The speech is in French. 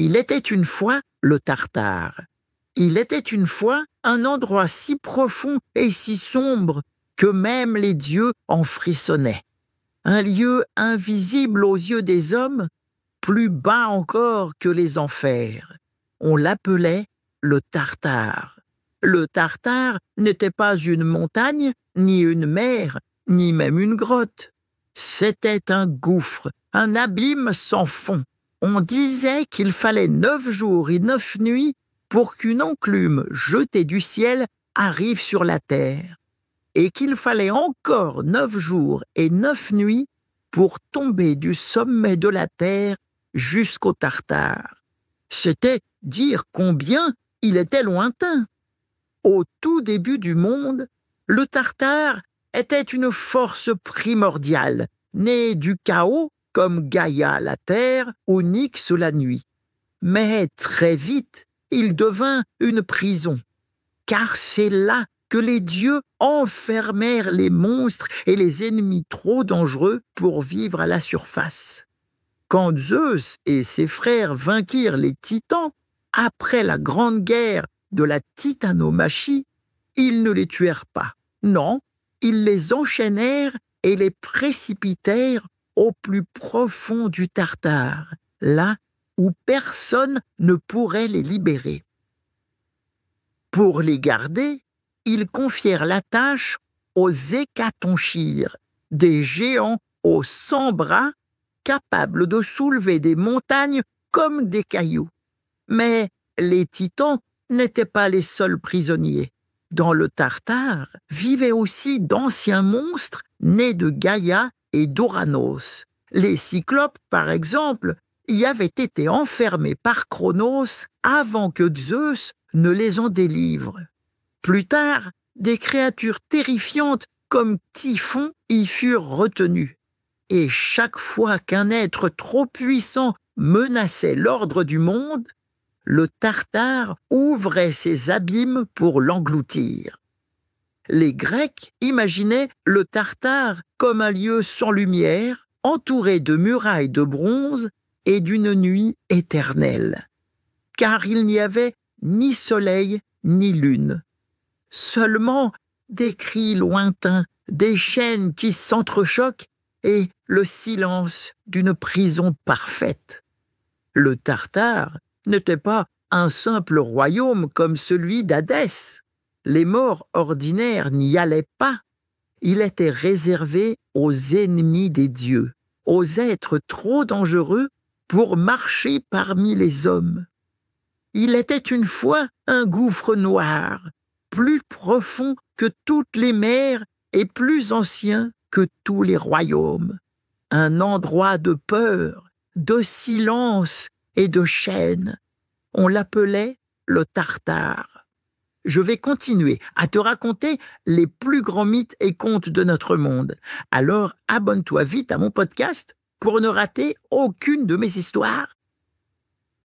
Il était une fois le Tartare. Il était une fois un endroit si profond et si sombre que même les dieux en frissonnaient. Un lieu invisible aux yeux des hommes, plus bas encore que les enfers. On l'appelait le Tartare. Le Tartare n'était pas une montagne, ni une mer, ni même une grotte. C'était un gouffre, un abîme sans fond. On disait qu'il fallait 9 jours et 9 nuits pour qu'une enclume jetée du ciel arrive sur la terre, et qu'il fallait encore 9 jours et 9 nuits pour tomber du sommet de la terre jusqu'au Tartare. C'était dire combien il était lointain. Au tout début du monde, le Tartare était une force primordiale, née du chaos comme Gaïa la terre ou Nyx la nuit. Mais très vite, il devint une prison, car c'est là que les dieux enfermèrent les monstres et les ennemis trop dangereux pour vivre à la surface. Quand Zeus et ses frères vainquirent les titans, après la grande guerre de la titanomachie, ils ne les tuèrent pas. Non, ils les enchaînèrent et les précipitèrent au plus profond du Tartare, là où personne ne pourrait les libérer. Pour les garder, ils confièrent la tâche aux Hécatonchires, des géants aux 100 bras, capables de soulever des montagnes comme des cailloux. Mais les titans n'étaient pas les seuls prisonniers. Dans le Tartare vivaient aussi d'anciens monstres nés de Gaïa et d'Ouranos. Les cyclopes, par exemple, y avaient été enfermés par Cronos avant que Zeus ne les en délivre. Plus tard, des créatures terrifiantes comme Typhon y furent retenues. Et chaque fois qu'un être trop puissant menaçait l'ordre du monde, le Tartare ouvrait ses abîmes pour l'engloutir. Les Grecs imaginaient le Tartare comme un lieu sans lumière, entouré de murailles de bronze et d'une nuit éternelle. Car il n'y avait ni soleil ni lune. Seulement des cris lointains, des chaînes qui s'entrechoquent et le silence d'une prison parfaite. Le Tartare n'était pas un simple royaume comme celui d'Hadès. Les morts ordinaires n'y allaient pas. Il était réservé aux ennemis des dieux, aux êtres trop dangereux pour marcher parmi les hommes. Il était une fois un gouffre noir, plus profond que toutes les mers et plus ancien que tous les royaumes. Un endroit de peur, de silence et de chaînes. On l'appelait le Tartare. Je vais continuer à te raconter les plus grands mythes et contes de notre monde. Alors abonne-toi vite à mon podcast pour ne rater aucune de mes histoires.